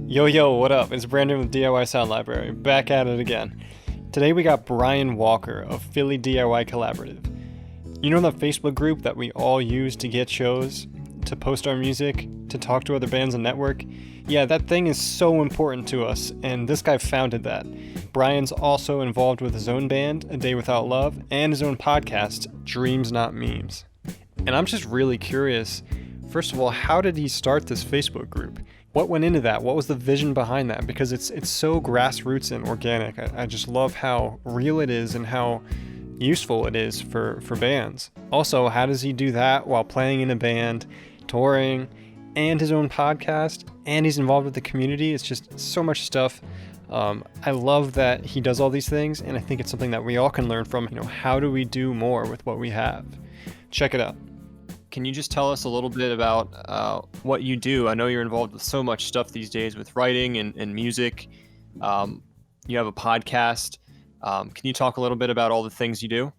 Yo, what up? It's Brandon with DIY Sound Library, back at it again. Today we got Brian Walker of Philly DIY Collaborative. You know the Facebook group that we all use to get shows, to post our music, to talk to other bands and network? Yeah, that thing is so important to us, and this guy founded that. Brian's also involved with his own band, A Day Without Love, and his own podcast, Dreams Not Memes. And I'm just really curious, first of all, how did he start this Facebook group? What went into that? What was the vision behind that? Because it's so grassroots and organic. I just love how real it is and how useful it is for bands. Also, how does he do that while playing in a band, touring, and his own podcast, and he's involved with the community? It's just so much stuff. I love that he does all these things, and I think it's something that we all can learn from. How do we do more with what we have? Check it out. Can you just tell us a little bit about what you do? I know you're involved with so much stuff these days with writing and music. You have a podcast. Can you talk a little bit about all the things you do?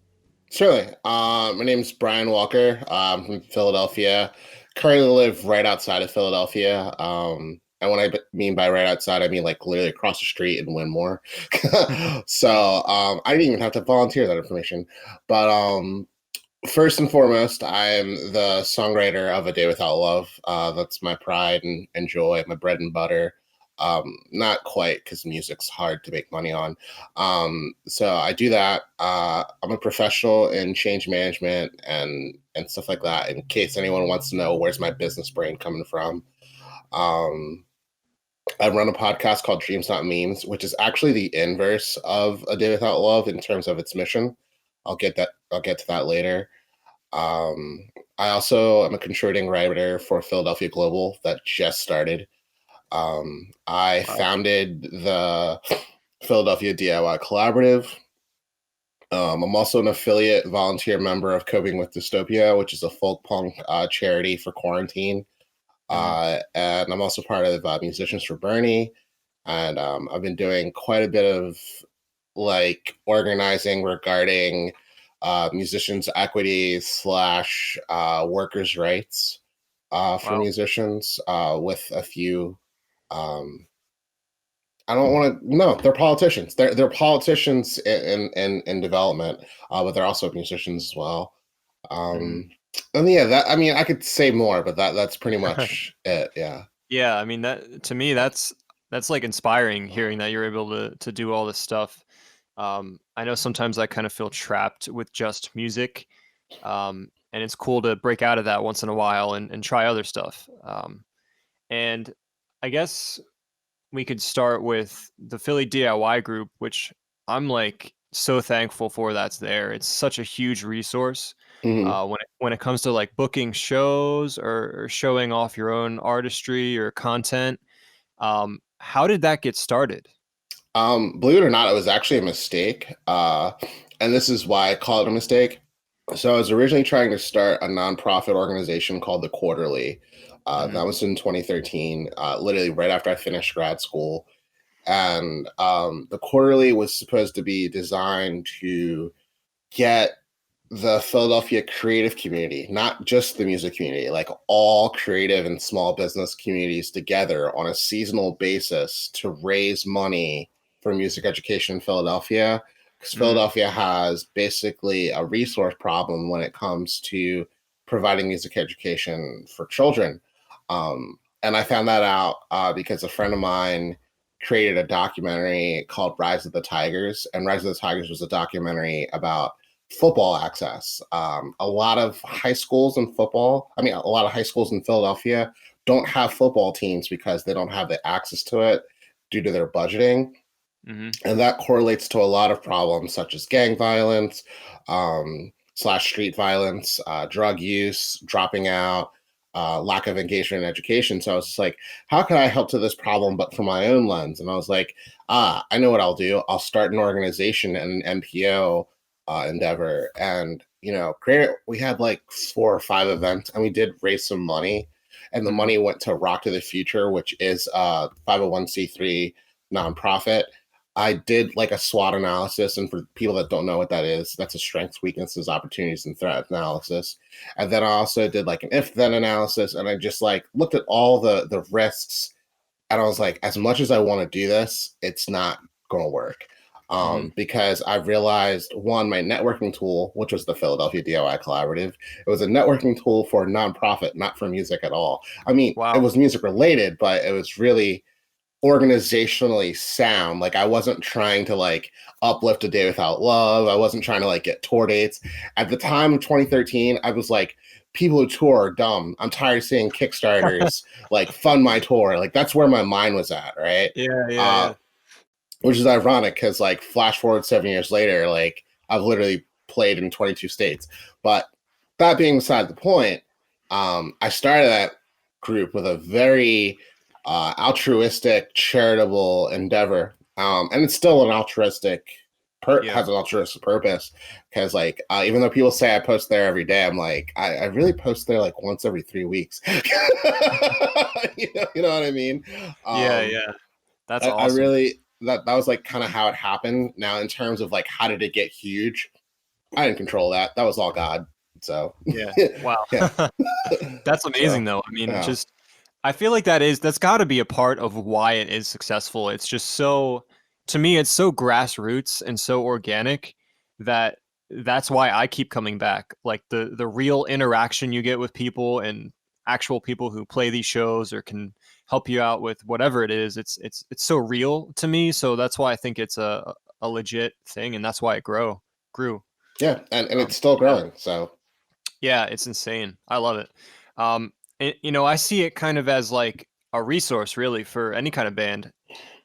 Certainly. My name's Brian Walker. I'm from Philadelphia. Currently live right outside of Philadelphia. And when I mean by right outside, I mean like literally across the street in Winmore. So I didn't even have to volunteer that information. But first and foremost, I'm the songwriter of A Day Without Love. That's my pride and joy, my bread and butter. Not quite, because music's hard to make money on. So I do that. I'm a professional in change management and stuff like that. In case anyone wants to know where's my business brain coming from, I run a podcast called Dreams Not Memes, which is actually the inverse of A Day Without Love in terms of its mission. I'll get to that later. I also am a contributing writer for Philadelphia Global that just started. I founded the Philadelphia DIY Collaborative. I'm also an affiliate volunteer member of Coping with Dystopia, which is a folk punk charity for quarantine. And I'm also part of Musicians for Bernie. And I've been doing quite a bit of like organizing regarding musicians' equity / workers' rights for musicians with a few. I don't want to. No, they're politicians. They're politicians in development, but they're also musicians as well. And yeah, that, I mean, I could say more, but that's pretty much it. Yeah. Yeah, I mean, that to me that's like inspiring, hearing that you're able to do all this stuff. I know sometimes I kind of feel trapped with just music, and it's cool to break out of that once in a while and try other stuff. And I guess we could start with the Philly DIY group, which I'm like so thankful for that's there. It's such a huge resource Mhm. when it comes to like booking shows or showing off your own artistry or content. How did that get started? Believe it or not, it was actually a mistake. And this is why I call it a mistake. So I was originally trying to start a nonprofit organization called The Quarterly. That was in 2013, literally right after I finished grad school. And The Quarterly was supposed to be designed to get the Philadelphia creative community, not just the music community, like all creative and small business communities together on a seasonal basis to raise money for music education in Philadelphia. Because Philadelphia has basically a resource problem when it comes to providing music education for children. And I found that out because a friend of mine created a documentary called Rise of the Tigers. And Rise of the Tigers was a documentary about football access. A lot of high schools in Philadelphia don't have football teams because they don't have the access to it due to their budgeting. And that correlates to a lot of problems such as gang violence, / street violence, drug use, dropping out, lack of engagement in education. So I was just like, how can I help to this problem, but from my own lens? And I was like, I know what I'll do. I'll start an organization and an NPO endeavor, and we had like 4 or 5 events, and we did raise some money, and the money went to Rock to the Future, which is a 501c3 nonprofit. I did like a SWOT analysis, and for people that don't know what that is, that's a strengths, weaknesses, opportunities, and threat analysis. And then I also did like an if-then analysis, and I just like looked at all the risks And I was like, as much as I want to do this, it's not going to work. Hmm. Because I realized one, my networking tool, which was the Philadelphia DIY Collaborative, it was a networking tool for a nonprofit, not for music at all. I mean, it Wow. was music related, but it was really organizationally sound. Like I wasn't trying to like uplift A Day Without Love. I wasn't trying to like get tour dates. At the time of 2013, I was like, people who tour are dumb. I'm tired of seeing Kickstarters like fund my tour. Like that's where my mind was at, right? Yeah, yeah, Uh, yeah. which is ironic because like flash forward 7 years later, like I've literally played in 22 states. But that being beside the point, I started that group with a very altruistic, charitable endeavor, and it's still an altruistic Yeah. has an altruistic purpose because like even though people say I post there every day, I'm like I really post there like once every 3 weeks. You know what I mean? Yeah, Um, yeah. That's I awesome. really that was like kind of how it happened. Now, in terms of like how did it get huge, I didn't control that. That was all God. So Yeah. Wow. yeah. That's So amazing though. I mean, yeah. just I feel like that's got to be a part of why it is successful. It's just so to me it's so grassroots and so organic that that's why I keep coming back. Like the real interaction you get with people and actual people who play these shows or can help you out with whatever it is. It's so real to me, so that's why I think it's a legit thing and that's why it grew. Yeah, and it's still Yeah. growing. So Yeah, it's insane. I love it. I see it kind of as like a resource, really, for any kind of band,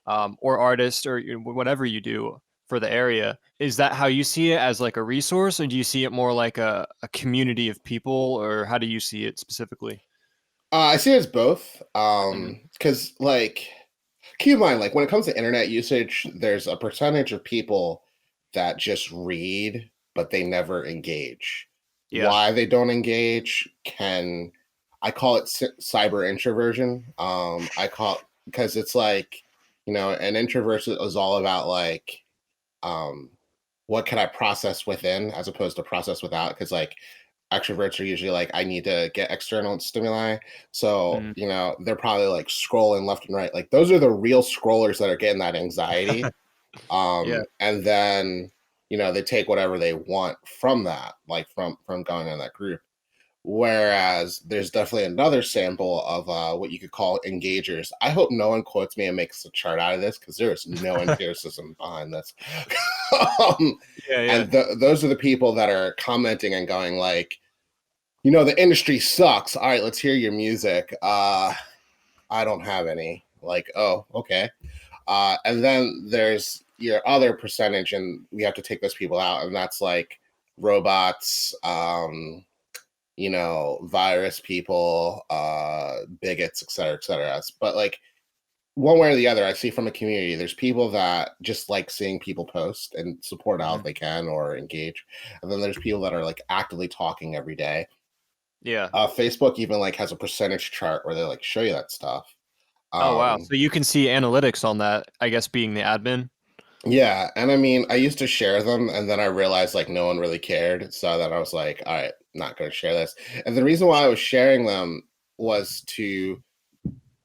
or artist, or whatever you do for the area. Is that how you see it, as like a resource, or do you see it more like a community of people, or how do you see it specifically? I see it as both. Hmm. Because like keep in mind, like when it comes to internet usage, there's a percentage of people that just read, but they never engage. Yeah. Why they don't engage can I call it cyber introversion. I call because it's like, an introvert is all about like, um, what can I process within as opposed to process without. Because like extroverts are usually like, I need to get external stimuli. So, Hmm. they're probably like scrolling left and right. Like those are the real scrollers that are getting that anxiety. Yeah. And then, they take whatever they want from that, like from going in that group. Whereas there's definitely another sample of what you could call engagers. I hope no one quotes me and makes a chart out of this because there is no empiricism behind this. um, Yeah. Yeah. and those are the people that are commenting and going like, the industry sucks. All right, let's hear your music. I don't have any. Like, oh, okay. And then there's your other percentage, and we have to take those people out, and that's like robots, virus people, bigots, et cetera, et cetera. But like one way or the other, I see from a community, there's people that just like seeing people post and support out if Hmm. they can or engage. And then there's people that are like actively talking every day. Yeah. Facebook even like has a percentage chart where they like show you that stuff. Oh wow. Um, So you can see analytics on that, I guess, being the admin. yeah, and I mean, I used to share them, and then I realized like no one really cared, so then I was like, all right, not going to share this. And the reason why I was sharing them was to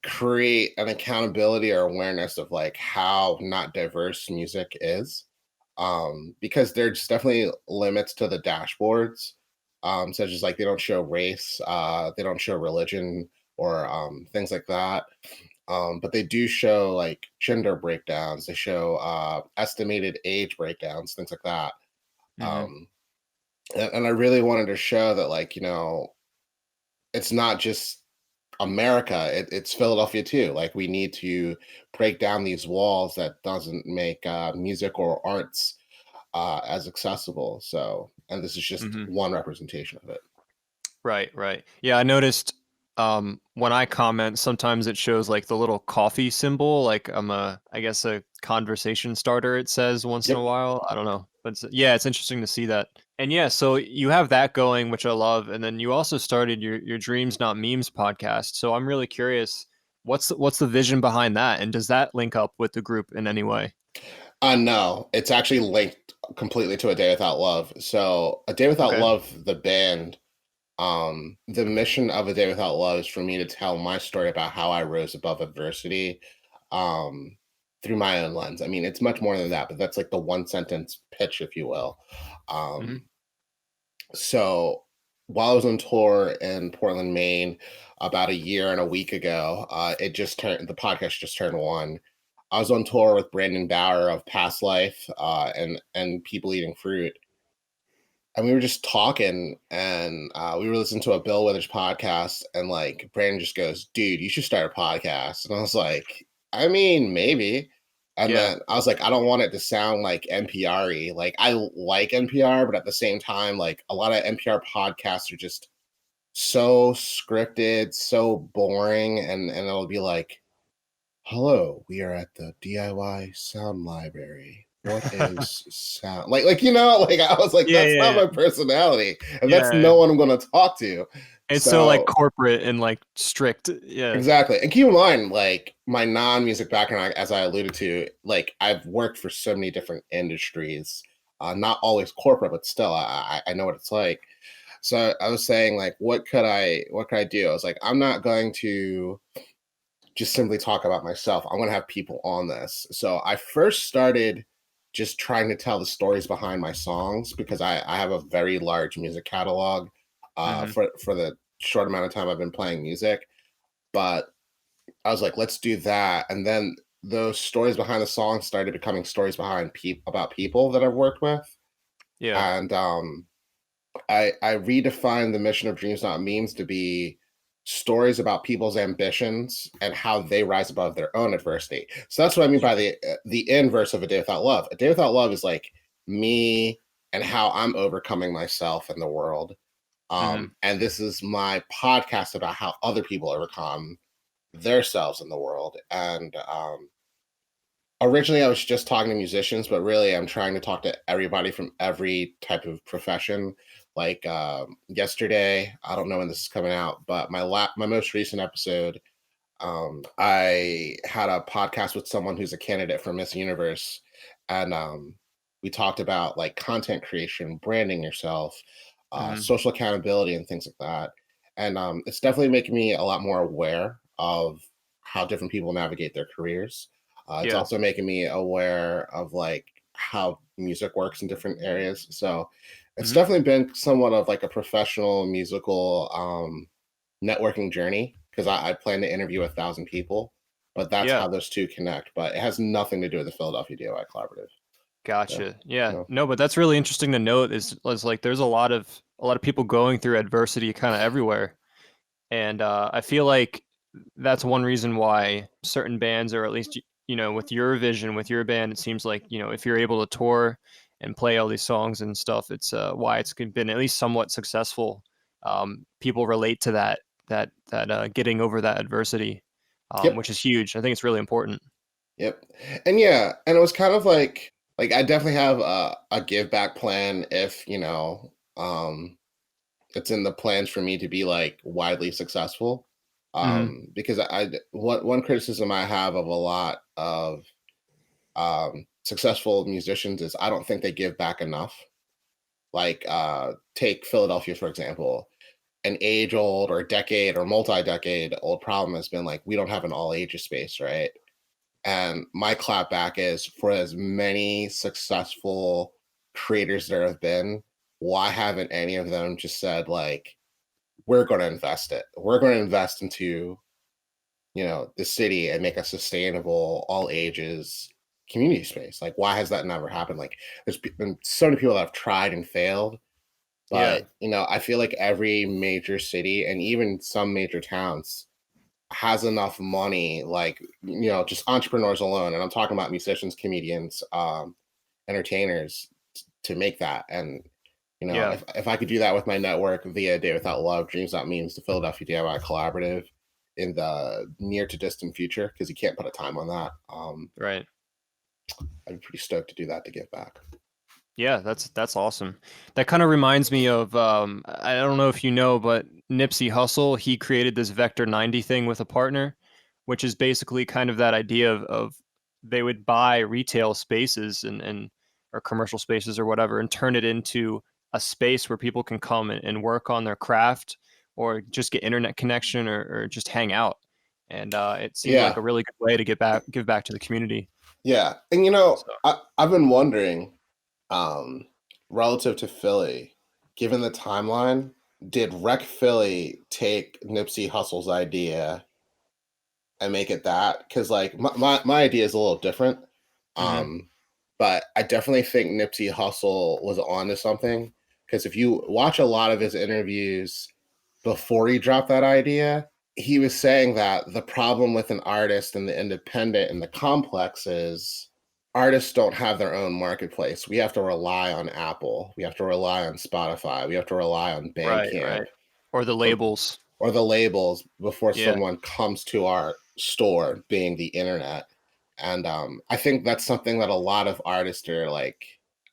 create an accountability or awareness of like how not diverse music is, because there's definitely limits to the dashboards, such as like they don't show race, they don't show religion or things like that, but they do show like gender breakdowns, they show estimated age breakdowns, things like that. Hmm. um, and I really wanted to show that like it's not just America, it's Philadelphia too. Like we need to break down these walls that doesn't make music or arts as accessible. So, and this is just Hmm. one representation of it. Right, right. Yeah, I noticed when I comment, sometimes it shows like the little coffee symbol, like I'm I guess a conversation starter, it says once in a Yep. while. I don't know. But yeah, it's interesting to see that. And yeah, so you have that going, which I love, and then you also started your Dreams Not Memes podcast. So I'm really curious, what's the vision behind that, and does that link up with the group in any way? No, it's actually linked completely to A Day Without Love. So, A Day Without Okay. Love, the band, The mission of A Day Without Love is for me to tell my story about how I rose above adversity, um, through my own lens. I mean, it's much more than that, but that's like the one sentence pitch, if you will. Hmm. Um, so while I was on tour in Portland, Maine, about a year and a week ago, the podcast just turned one. I was on tour with Brandon Bauer of Past Life, and People Eating Fruit, and we were just talking, and we were listening to a Bill Withers podcast, and like Brandon just goes, "Dude, you should start a podcast." And I was like, "I mean, maybe." And Yeah. then I was like, "I don't want it to sound like NPR-y. Like I like NPR, but at the same time, like a lot of NPR podcasts are just so scripted, so boring, and it'll be like, hello, we are at the DIY sound library. What is sound? Like I was like, Yeah, that's yeah, not yeah, my personality, and that's yeah. no one I'm going to talk to. It's so like So corporate and like strict. Yeah. exactly, and keep in mind, like my non-music background, as I alluded to, like I've worked for so many different industries, not always corporate, but still, I know what it's like. So I was saying, like, what could I do? I was like, I'm not going to just simply talk about myself. I'm going to have people on this. So I first started just trying to tell the stories behind my songs because I have a very large music catalog, Hmm. for the short amount of time I've been playing music. But I was like, let's do that. And then those stories behind the songs started becoming stories behind about people that I've worked with. Yeah. And I redefined the mission of Dreams Not Memes to be stories about people's ambitions and how they rise above their own adversity. So that's what I mean by the inverse of A Day Without Love. A Day Without Love is like me and how I'm overcoming myself in the world. Hmm. And this is my podcast about how other people overcome themselves in the world. And originally I was just talking to musicians, but really I'm trying to talk to everybody from every type of profession. Like yesterday, I don't know when this is coming out, but my most recent episode, I had a podcast with someone who's a candidate for Miss Universe, and we talked about like content creation, branding yourself, Hmm. social accountability, and things like that. And it's definitely making me a lot more aware of how different people navigate their careers. It's Yeah. also making me aware of like how music works in different areas. So it's Hmm. definitely been somewhat of like a professional musical networking journey because I plan to interview 1,000 people, but that's Yeah. how those two connect. But it has nothing to do with the Philadelphia DOI Collaborative. Yeah, Gotcha. Yeah. yeah, No, but that's really interesting to note is like there's a lot of people going through adversity kind of everywhere. And I feel like that's one reason why certain bands, or at least with your vision, with your band, it seems like if you're able to tour and play all these songs and stuff, it's why it's been at least somewhat successful. People relate to that getting over that adversity, yep, which is huge. I think it's really important. yep, and yeah, and it was kind of like I definitely have a give back plan if it's in the plans for me to be like widely successful. Hmm. Because what one criticism I have of a lot of successful musicians is I don't think they give back enough. Like take Philadelphia for example, an age old or decade or multi-decade old problem has been like we don't have an all ages space, right? And my clap back is for as many successful creators there have been, why haven't any of them just said like we're going to invest it, we're going to invest into the city and make a sustainable all ages community space? Like why has that never happened? Like there's been so many people that have tried and failed, Yeah. but I feel like every major city and even some major towns has enough money, like just entrepreneurs alone, and I'm talking about musicians, comedians, entertainers, to make that. And Yeah. if I could do that with my network via Day Without Love, Dreams Not Means, the Philadelphia DIY Collaborative, in the near to distant future, because you can't put a time on that, Right. I'd be pretty stoked to do that to give back. Yeah, that's awesome. That kind of reminds me of I don't know if you know, but Nipsey Hussle, he created this Vector 90 thing with a partner, which is basically kind of that idea of they would buy retail spaces and or commercial spaces or whatever and turn it into a space where people can come and work on their craft or just get internet connection or just hang out. And it seemed like Yeah, a really good way to give back to the community. yeah. And So I've been wondering, um, relative to Philly, given the timeline, did Rec Philly take Nipsey Hussle's idea and make it that? Because like my idea is a little different. mhm. Um, but I definitely think Nipsey Hussle was onto something. Because if you watch a lot of his interviews before he dropped that idea, he was saying that the problem with an artist and the independent and the complex is artists don't have their own marketplace. We have to rely on Apple. We have to rely on Spotify. We have to rely on Right, Bandcamp right. Or the or, labels. or the labels before Yeah. someone comes to our store, being the internet. And I think that's something that a lot of artists are like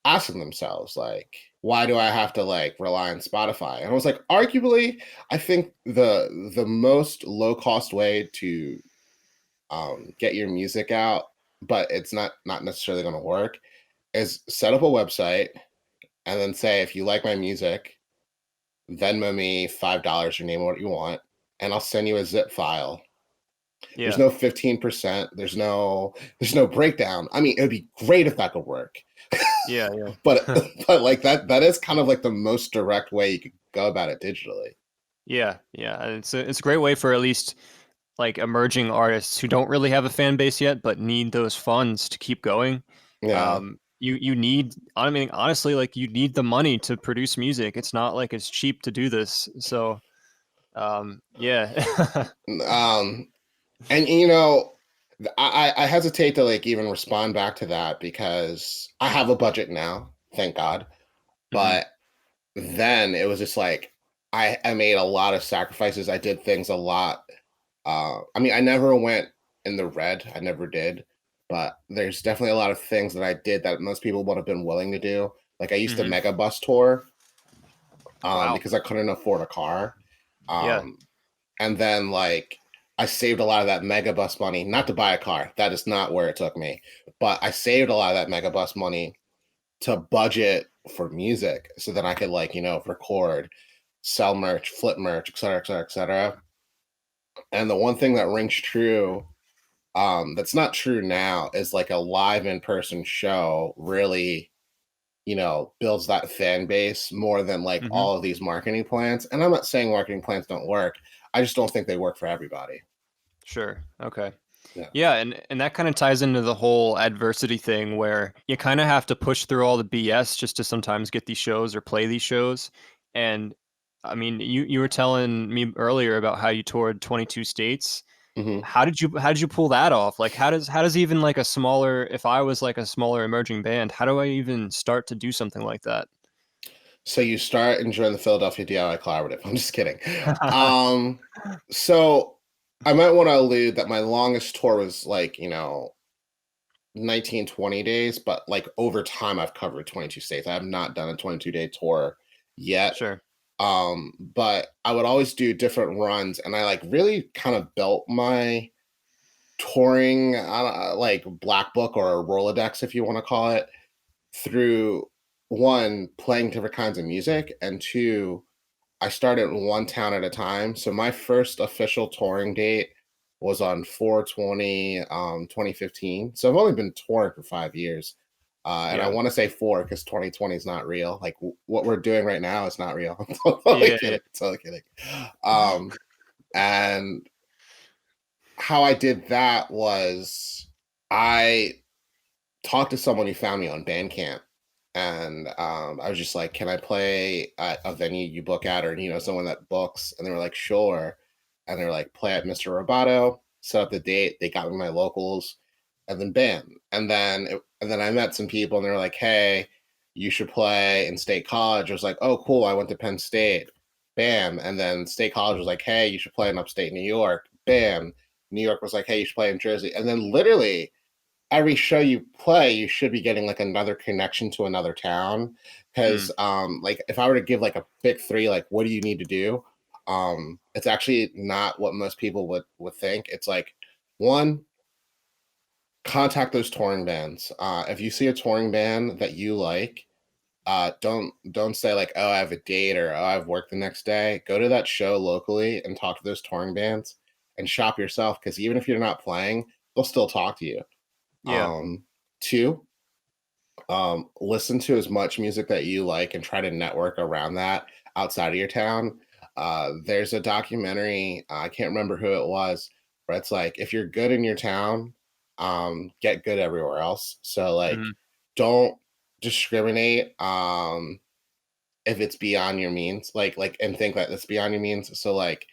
asking themselves, like, why do I have to like rely on Spotify? And I was like, arguably, I think the most low cost way to get your music out, but it's not necessarily going to work, is set up a website and then say, if you like my music, Venmo me $5, your name, what you want, and I'll send you a zip file. There's Yeah. no 15%. There's no breakdown. I mean, it would be great if that could work. Yeah, yeah. But but like that is kind of like the most direct way you could go about it digitally. Yeah, yeah. And it's a great way for at least like emerging artists who don't really have a fan base yet, but need those funds to keep going. Yeah. You need, I mean, honestly, like you need the money to produce music. It's not like it's cheap to do this. So, yeah. Um and you know, I hesitate to like even respond back to that because I have a budget now, thank God. Hmm. But then it was just like I made a lot of sacrifices. I did things a lot. I mean, I never went in the red. I never did. But there's definitely a lot of things that I did that most people would have been willing to do. Like I used to Hmm. mega bus tour Wow. because I couldn't afford a car. Yeah. Um, and then like I saved a lot of that mega bus money, not to buy a car. That is not where it took me. But I saved a lot of that mega bus money to budget for music so that I could like, record, sell merch, flip merch, et cetera, et cetera, et cetera. And the one thing that rings true, that's not true now, is like a live in-person show really, builds that fan base more than like Hmm. all of these marketing plans. And I'm not saying marketing plans don't work. I just don't think they work for everybody. Sure. Okay. Yeah. Yeah, and that kind of ties into the whole adversity thing where you kind of have to push through all the BS just to sometimes get these shows or play these shows. And I mean, you were telling me earlier about how you toured 22 states. Hmm. How did you pull that off? Like how does even like a smaller, if I was like a smaller emerging band, how do I even start to do something like that? So you start enjoying the Philadelphia DIY Collaborative. I'm just kidding. Um, so I might want to allude that my longest tour was like, 19, 20 days, but like over time I've covered 22 states. I have not done a 22-day tour yet. Sure. But I would always do different runs and I like really kind of built my touring like black book or a Rolodex, if you want to call it, through one, playing different kinds of music, and two, I started in one town at a time. So my first official touring date was on 4/20, 2015. So I've only been touring for 5 years. And I Yeah. want to say four because 2020 is not real. Like what we're doing right now is not real. I'm totally Yeah, yeah. kidding. Totally kidding. Um, and how I did that was I talked to someone who found me on Bandcamp, and I was just like, "Can I play at a venue you book at, or someone that books?" And they were like, "Sure." And they were like, "Play at Mr. Roboto." Set up the date. They got me my locals, and then bam. And then I met some people, and they were like, "Hey, you should play in State College." I was like, "Oh, cool. I went to Penn State." Bam. And then State College was like, "Hey, you should play in upstate New York." Bam. New York was like, "Hey, you should play in Jersey." And then literally every show you play, you should be getting like another connection to another town. Mm, Because like if I were to give like a big three, like what do you need to do? It's actually not what most people would think. It's like one, contact those touring bands. If you see a touring band that you like, Don't say like, oh, I have a date, or oh, I have work the next day. Go to that show locally and talk to those touring bands and shop yourself, because even if you're not playing, they'll still talk to you. Yeah. Two, listen to as much music that you like and try to network around that outside of your town. There's a documentary, I can't remember who it was, but it's like, if you're good in your town, get good everywhere else. So like, Hmm. don't discriminate if it's beyond your means, and think that it's beyond your means. So like,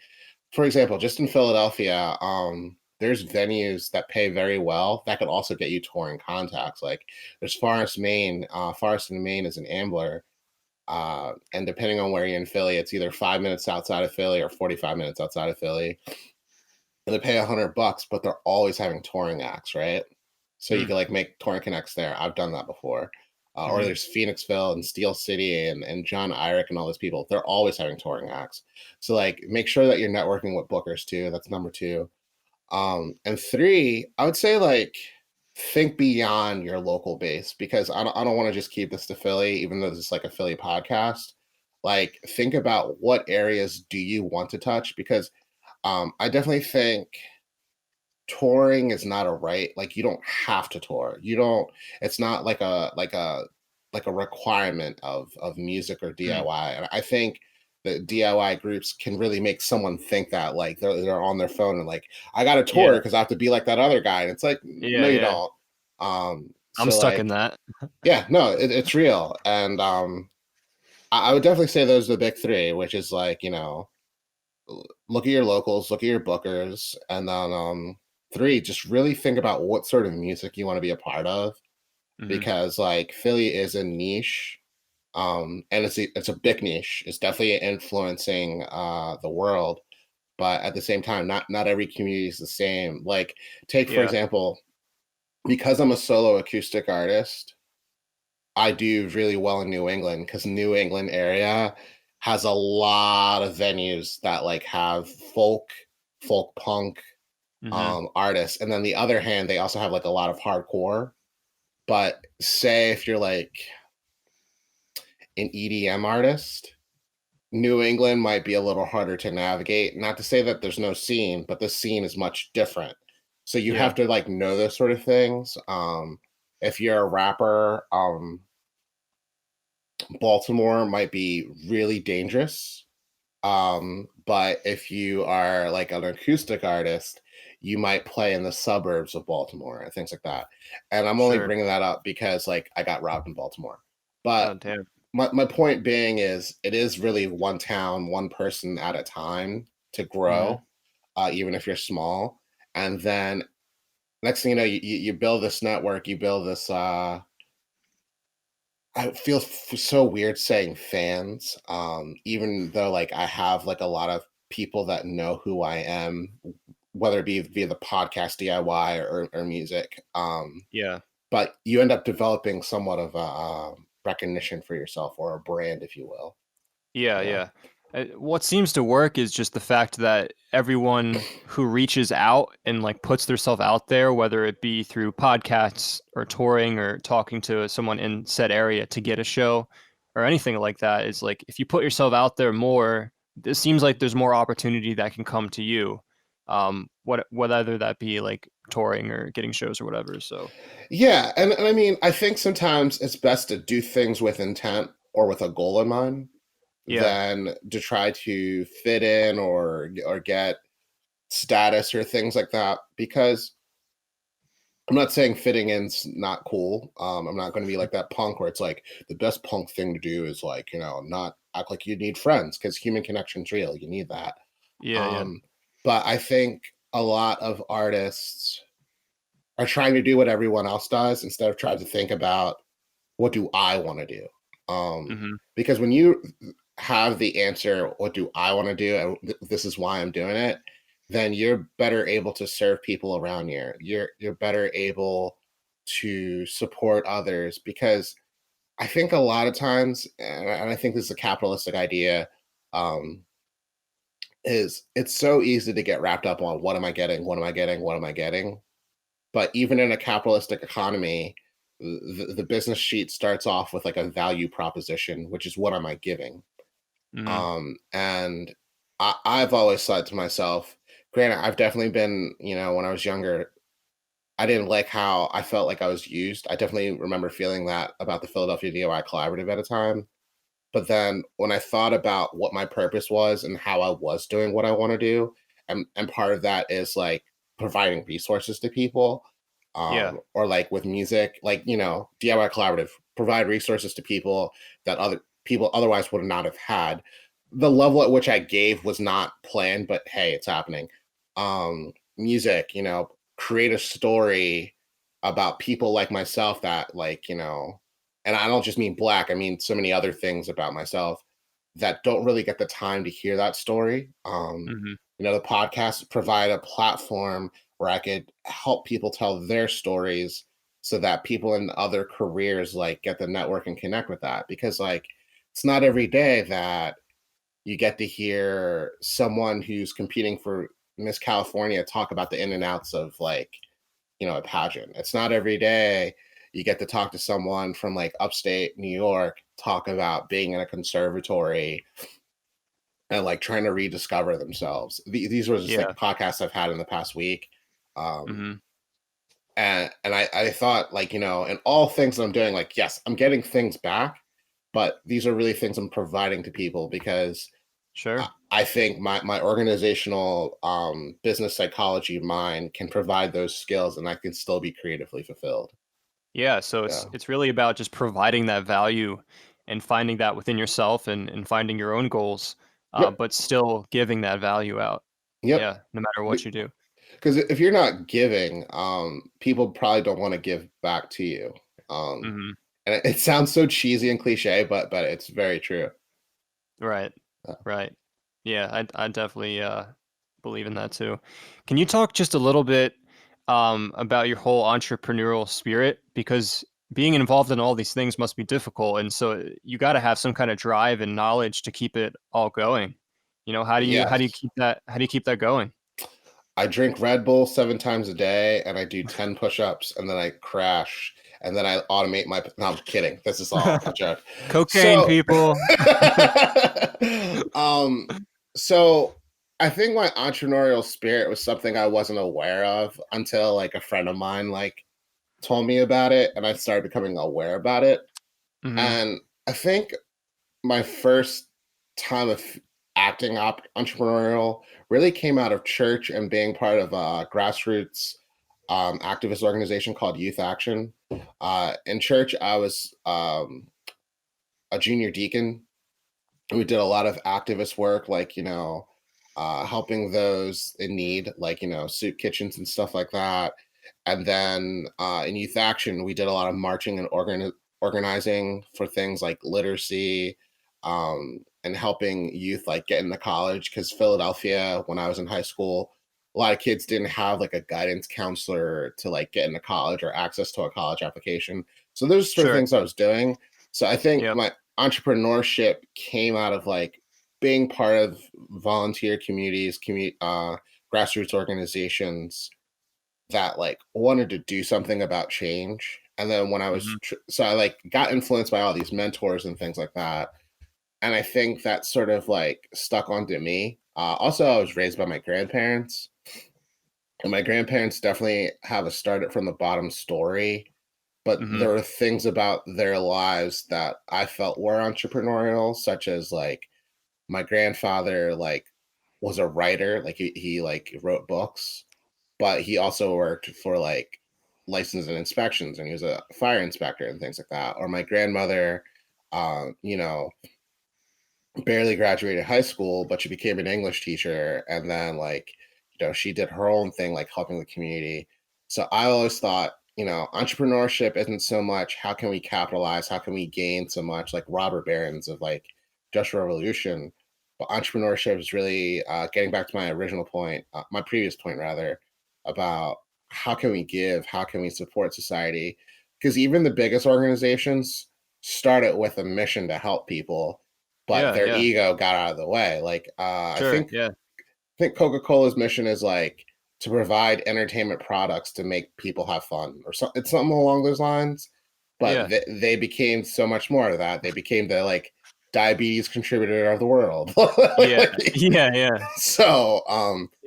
for example, just in Philadelphia, there's venues that pay very well that could also get you touring contacts. Like there's Forest, Maine. Forest and Maine is an Ambler, and depending on where you're in Philly, it's either 5 minutes outside of Philly or 45 minutes outside of Philly. And they pay $100, but they're always having touring acts, right? So you can like make touring connects there. I've done that before. Or Hmm. there's Phoenixville and Steel City and John Eyrick and all those people. They're always having touring acts. So like, make sure that you're networking with bookers too. That's number two. And three, I would say like, think beyond your local base, because I don't want to just keep this to Philly, even though this is like a Philly podcast. Like, think about what areas do you want to touch, because I definitely think touring is not a right. Like, you don't have to tour. You don't. It's not like a requirement of music or DIY. And I think that DIY groups can really make someone think that like they're on their phone and like, I got to tour Yeah. because I have to be like that other guy. And it's like, no, Yeah. you Yeah. don't. I'm So stuck in like, that. yeah, no, it's real. And I would definitely say those are the big three, which is like, look at your locals, look at your bookers, and then three, just really think about what sort of music you want to be a part of, Hmm. because like Philly is a niche, and it's a big niche. It's definitely influencing the world, but at the same time, not every community is the same. Like, take for Yeah. example, because I'm a solo acoustic artist, I do really well in New England, because New England area has a lot of venues that like have folk punk Hmm. artists, and then the other hand, they also have like a lot of hardcore. But say if you're like an EDM artist, New England might be a little harder to navigate. Not to say that there's no scene, but the scene is much different. So you Yeah. have to like know those sort of things. If you're a rapper, Baltimore might be really dangerous. But if you are like an acoustic artist, you might play in the suburbs of Baltimore and things like that. And I'm only Sure. bringing that up because like I got robbed in Baltimore. Oh, But damn. my point being is, it is really one town, one person at a time to Hmm. grow, even if you're small. And then next thing you know, you build this network, you build this I feel so weird saying fans, even though like I have like a lot of people that know who I am, whether it be via the podcast DIY or music. Yeah. But you end up developing somewhat of a recognition for yourself, or a brand, if you will. Yeah, You know? yeah. What seems to work is just the fact that everyone who reaches out and like puts themselves out there, whether it be through podcasts or touring or talking to someone in said area to get a show or anything like that, is like if you put yourself out there more, it seems like there's more opportunity that can come to you. Whether that be like touring or getting shows or whatever. So Yeah, and I mean, I think sometimes it's best to do things with intent or with a goal in mind yeah, than to try to fit in or get status or things like that, because I'm not saying fitting in's not cool. I'm not going to be like that punk where it's like the best punk thing to do is like, not act like you need friends, because human connection's real. You need that. yeah, yeah, Um, but I think a lot of artists are trying to do what everyone else does instead of trying to think about, what do I want to do? hmm, Because when you have the answer, what do I want to do? And this is why I'm doing it, then you're better able to serve people around you. You're better able to support others, because I think a lot of times, and I think this is a capitalistic idea, um, is it's so easy to get wrapped up on, what am I getting? What am I getting? What am I getting? But even in a capitalistic economy, the business sheet starts off with like a value proposition, which is what am I giving? Hmm. And I've always thought to myself, granted, I've definitely been, when I was younger, I didn't like how I felt like I was used. I definitely remember feeling that about the Philadelphia DIY Collaborative at a time. But then when I thought about what my purpose was and how I was doing what I want to do, and part of that is like providing resources to people, Yeah. or like with music, like, DIY Collaborative, provide resources to people that other people otherwise would not have had. The level at which I gave was not planned, but hey, it's happening. Music, create a story about people like myself that like, and I don't just mean black, I mean so many other things about myself that don't really get the time to hear that story. Hmm. The podcasts provide a platform where I could help people tell their stories so that people in other careers like get the network and connect with that. Because like it's not every day that you get to hear someone who's competing for Miss California talk about the in and outs of like, a pageant. It's not every day you get to talk to someone from like upstate New York, talk about being in a conservatory and like trying to rediscover themselves. These were just Yeah. like podcasts I've had in the past week. Um, Hmm. and I thought like, in all things that I'm doing, like, yes, I'm getting things back, but these are really things I'm providing to people because Sure. I think my organizational business psychology mind can provide those skills and I can still be creatively fulfilled. Yeah, so Yeah. it's really about just providing that value and finding that within yourself and finding your own goals, Yep. but still giving that value out. Yep. Yeah, no matter what you do. Because if you're not giving, people probably don't want to give back to you. Um, Hmm. and it sounds so cheesy and cliche, but it's very true. Right. Uh, Right. Yeah, I definitely believe in that too. Can you talk just a little bit about your whole entrepreneurial spirit? Because being involved in all these things must be difficult, and so you got to have some kind of drive and knowledge to keep it all going. How do you yes. keep that going? I drink Red Bull 7 times a day and I do 10 push-ups and then I crash and then I automate my no, I'm kidding. This is all a joke. Cocaine, So people. um so I think my entrepreneurial spirit was something I wasn't aware of until like a friend of mine like told me about it and I started becoming aware about it. Hmm. And I think my first time of acting entrepreneurial really came out of church and being part of a grassroots activist organization called Youth Action. In church, I was a junior deacon. We did a lot of activist work, like, helping those in need, like, soup kitchens and stuff like that. And then in Youth Action, we did a lot of marching and organizing for things like literacy, and helping youth like get into college. Because Philadelphia, when I was in high school, a lot of kids didn't have like a guidance counselor to like get into college or access to a college application. So those are sort of Sure. things I was doing. So I think Yeah. my entrepreneurship came out of like being part of volunteer communities, grassroots organizations that like wanted to do something about change. And then when I was, Hmm. so I like got influenced by all these mentors and things like that. And I think that sort of like stuck onto me. Also, I was raised by my grandparents, and my grandparents definitely have a start it from the bottom story. But Hmm. there were things about their lives that I felt were entrepreneurial, such as like my grandfather like was a writer, like he like wrote books, but he also worked for like license and inspections and he was a fire inspector and things like that. Or my grandmother, uh, you know, barely graduated high school, but she became an English teacher. And then, like, she did her own thing, like helping the community. So I always thought, entrepreneurship isn't so much how can we capitalize, how can we gain so much, like robber barons of like Just Revolution. But entrepreneurship is really getting back to my original point, my previous point rather, about how can we give, how can we support society? Because even the biggest organizations started with a mission to help people but Yeah. their Yeah. ego got out of the way. Like I Sure. think Yeah. I think Coca-Cola's mission is like to provide entertainment products to make people have fun or so it's something along those lines. but Yeah. they became so much more of that. They became the like diabetes contributor of the world. Yeah. Like, Yeah. Yeah. so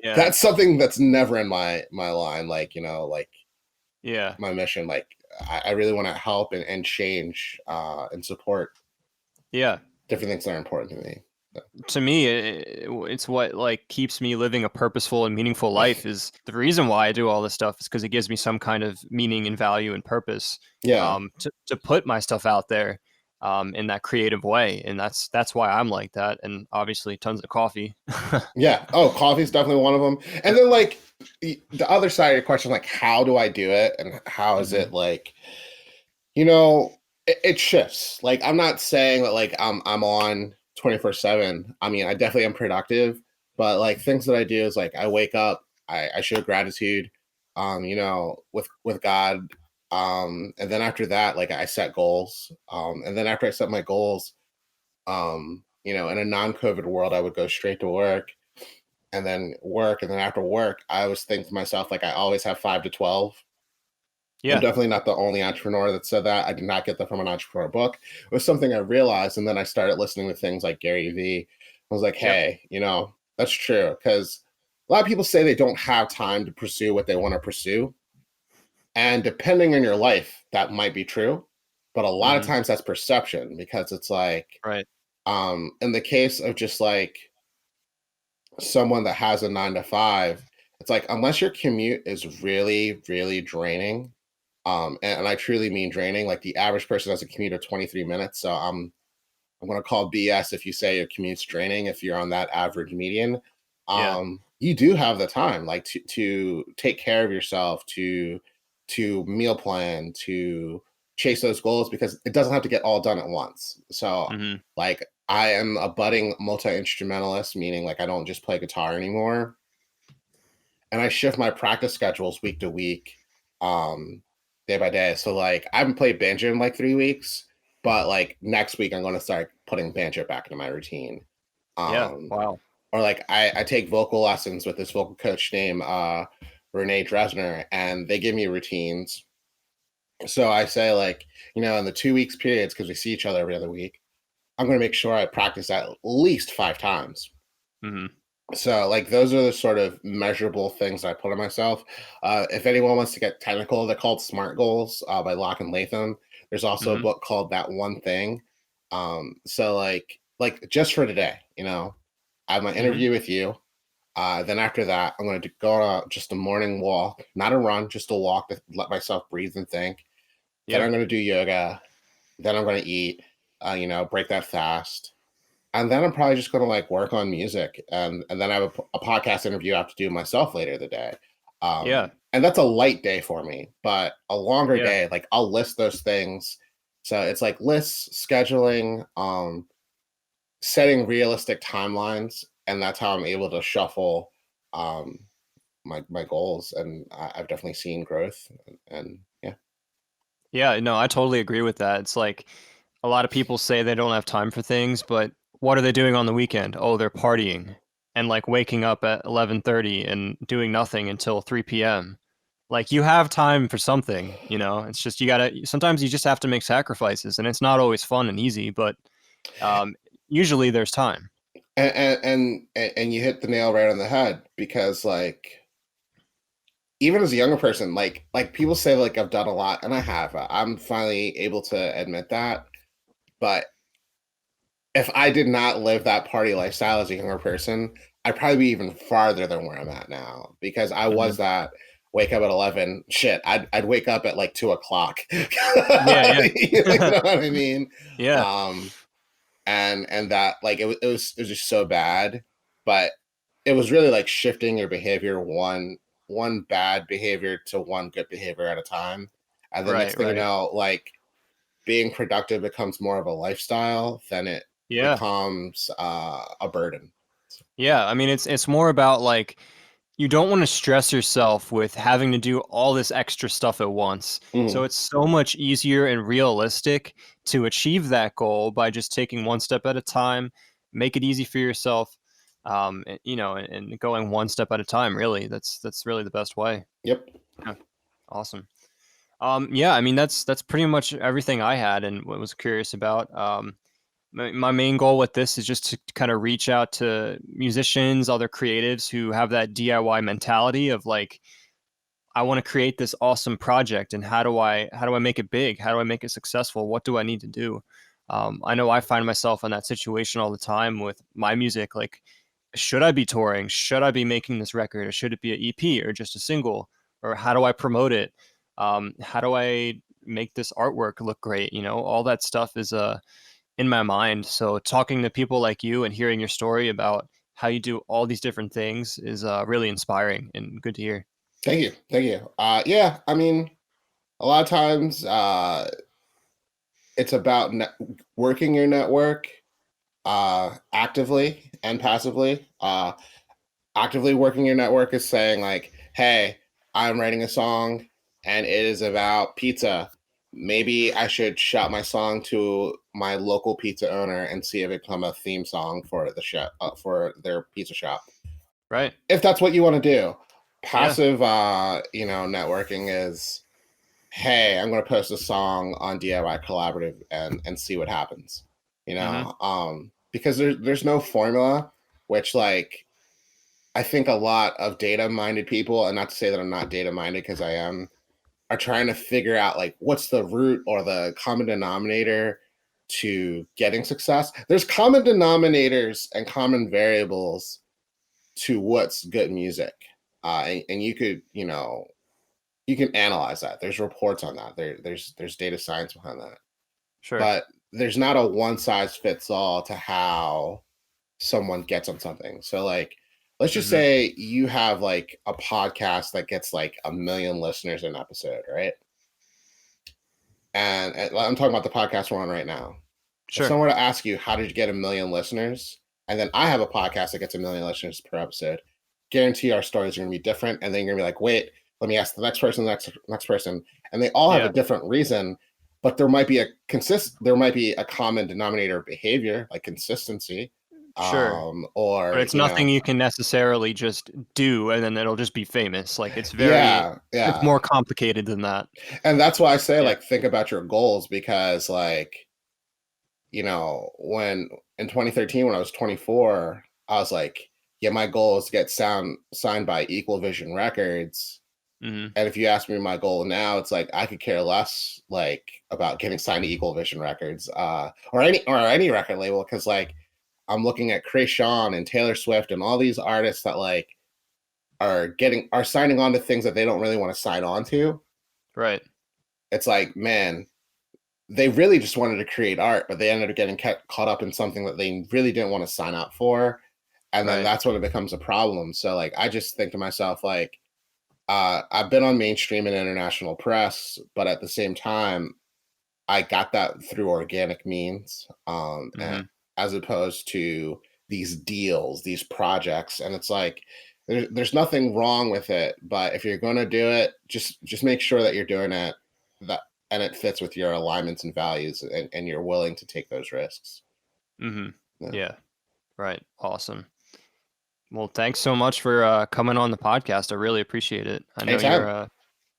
Yeah. that's something that's never in my line. Like, like Yeah. my mission. Like I really want to help and change and support Yeah. different things that are important to me. So, To me, it's what like keeps me living a purposeful and meaningful life. Is the reason why I do all this stuff is because it gives me some kind of meaning and value and purpose, yeah. to put my stuff out there, in that creative way, and that's why I'm like that. And obviously, tons of coffee. Yeah. Oh, coffee's definitely one of them. And then like the other side of your question, like how do I do it and how is Hmm. it like, it shifts. Like I'm not saying that like I'm on 24/7. I mean, I definitely am productive, but like things that I do is like I wake up, I show gratitude, with God. And then after that, like I set goals. And then after I set my goals, in a non-COVID world, I would go straight to work and then work. And then after work, I always think to myself, like I always have 5 to 12. I'm Yeah. definitely not the only entrepreneur that said that. I did not get that from an entrepreneur book. It was something I realized. And then I started listening to things like Gary Vee. I was like, Yep. hey, that's true. Because a lot of people say they don't have time to pursue what they want to pursue. And depending on your life, that might be true. But a lot of Hmm. times that's perception because it's like, Right. in the case of just like someone that has a 9 to 5, it's like unless your commute is really, really draining, and I truly mean draining, like the average person has a commute of 23 minutes. So I'm gonna call BS if you say your commute's draining if you're on that average median. Yeah. You do have the time like to take care of yourself, to meal plan, to chase those goals because it doesn't have to get all done at once. So Hmm. like I am a budding multi-instrumentalist, meaning like I don't just play guitar anymore. And I shift my practice schedules week to week, um, day by day. So like I haven't played banjo in like 3 weeks, but like next week I'm gonna start putting banjo back into my routine. Yeah. Um, Wow. or like I take vocal lessons with this vocal coach named Renee Dresner, and they give me routines. So I say like, in the 2 weeks periods, because we see each other every other week, I'm gonna make sure I practice at least 5 times. Hmm. So like those are the sort of measurable things I put on myself. If anyone wants to get technical, they're called SMART goals, by Locke and Latham. There's also a Hmm. book called That One Thing. So like just for today, I have my Hmm. interview with you. Then after that, I'm going to go on just a morning walk, not a run, just a walk to let myself breathe and think. Then Yep. I'm going to do yoga. Then I'm going to eat, break that fast. And then I'm probably just gonna like work on music, and then I have a podcast interview I have to do myself later the day. Yeah. And that's a light day for me, but a longer Yeah. day, like I'll list those things. So it's like lists, scheduling, setting realistic timelines, and that's how I'm able to shuffle um my goals. And I've definitely seen growth and yeah. Yeah, no, I totally agree with that. It's like a lot of people say they don't have time for things, but what are they doing on the weekend? Oh, they're partying and like waking up at 11:30 and doing nothing until 3 p.m. Like you have time for something, you know? It's just you got to sometimes you just have to make sacrifices and it's not always fun and easy, but um usually there's time. And you hit the nail right on the head because like even as a younger person, like people say like I've done a lot, and I have. I'm finally able to admit that. But if I did not live that party lifestyle as a younger person, I'd probably be even farther than where I'm at now because I Hmm. was that wake up at 11. Shit, I'd wake up at like 2 o'clock. Yeah, yeah. You know what I mean? Yeah. Um, and that like it was just so bad, but it was really like shifting your behavior one bad behavior to one good behavior at a time, and the next Right, thing you right. know, like being productive becomes more of a lifestyle than it Yeah. becomes a burden. Yeah, I mean it's more about like you don't want to stress yourself with having to do all this extra stuff at once. So Mhm. it's so much easier and realistic to achieve that goal by just taking one step at a time, make it easy for yourself, and going one step at a time. Really, that's really the best way. Yep. Yeah, awesome. Yeah, I mean that's pretty much everything I had and what was curious about. My main goal with this is just to kind of reach out to musicians, other creatives who have that DIY mentality of like, I want to create this awesome project, and how do I make it big? How do I make it successful? What do I need to do? I know I find myself in that situation all the time with my music. Like, should I be touring? Should I be making this record? Or should it be an EP or just a single? Or how do I promote it? How do I make this artwork look great? All that stuff is in my mind. So talking to people like you and hearing your story about how you do all these different things is really inspiring and good to hear. Thank you. Thank you. Yeah, I mean, a lot of times it's about working your network actively and passively. Actively working your network is saying like, hey, I'm writing a song and it is about pizza. Maybe I should shout my song to my local pizza owner and see if it become a theme song for the shop, for their pizza shop. Right. If that's what you want to do. Yeah. Passive, networking is, hey, I'm going to post a song on DIY Collaborative and see what happens. Hmm. Because there's no formula, which like I think a lot of data minded people, and not to say that I'm not data minded because I am, are trying to figure out like what's the root or the common denominator to getting success. There's common denominators and common variables to what's good music. And you could, you can analyze that. There's reports on that. There's data science behind that. Sure. But there's not a one size fits all to how someone gets on something. So like, let's just Hmm. say you have like a podcast that gets like 1 million listeners an episode, right? And I'm talking about the podcast we're on right now. If Sure. someone were to ask you, how did you get 1 million listeners? And then I have a podcast that gets 1 million listeners per episode. Guarantee our stories are going to be different. And then you're going to be like, wait, let me ask the next person, the next person. And they all have a Yeah. different reason, but there might be a common denominator of behavior, like consistency. Sure. But Or, it's nothing you can necessarily just do and then it'll just be famous. Like yeah, it's yeah. more complicated than that. And that's why I say, Yeah. like, think about your goals because, like, when in 2013, when I was 24, I was like, yeah, my goal is to get signed by Equal Vision Records. Hmm. And if you ask me my goal now, it's like I could care less like about getting signed to Equal Vision Records, or any record label, because like I'm looking at Kreayshawn and Taylor Swift and all these artists that like are signing on to things that they don't really want to sign on to. Right. It's like, man, they really just wanted to create art, but they ended up getting caught up in something that they really didn't want to sign up for. And then Right. that's when it becomes a problem. So like I just think to myself, like, I've been on mainstream and international press, but at the same time, I got that through organic means, Hmm. as opposed to these deals, these projects. And it's like there's nothing wrong with it, but if you're going to do it, just make sure that you're doing it that and it fits with your alignments and values, and you're willing to take those risks. Hmm. Yeah. Yeah. Right. Awesome. Well, thanks so much for coming on the podcast. I really appreciate it. I know Anytime.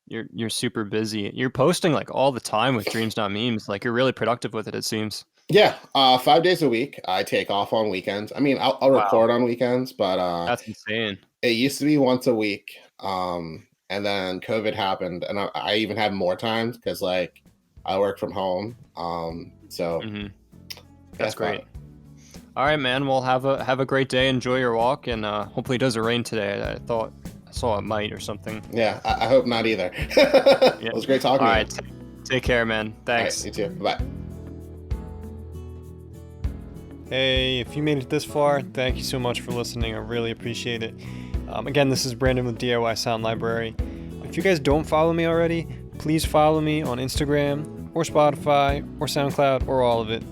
you're super busy. You're posting like all the time with Dreams Not Memes. Like you're really productive with it, it seems. Yeah, 5 days a week. I take off on weekends. I mean, I'll Wow. record on weekends, but That's insane. it used to be once a week. And then COVID happened, and I even had more times because like I work from home. So Hmm. yeah, That's great. All right, man. Well, have a great day. Enjoy your walk, and hopefully it doesn't rain today. I saw it might or something. yeah. I hope not either. It Yeah. was great All talking to you. right. Take care, man. All right, Thanks. you too. Bye. Hey, if you made it this far, thank you so much for listening. I really appreciate it. Again, this is Brandon with DIY Sound Library. If you guys don't follow me already, please follow me on Instagram or Spotify or SoundCloud or all of it.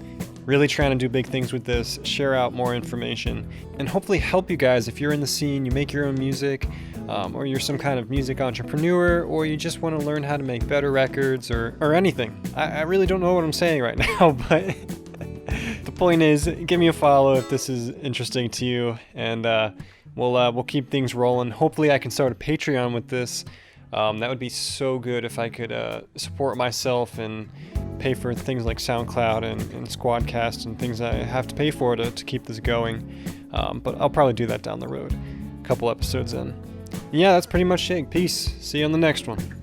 Really trying to do big things with this, share out more information, and hopefully help you guys if you're in the scene, you make your own music, or you're some kind of music entrepreneur, or you just want to learn how to make better records or anything. I really don't know what I'm saying right now, but the point is, give me a follow if this is interesting to you, and we'll keep things rolling. Hopefully, I can start a Patreon with this. That would be so good if I could support myself and pay for things like SoundCloud and Squadcast and things I have to pay for to keep this going. But I'll probably do that down the road, a couple episodes in. Yeah, that's pretty much it. Peace. See you on the next one.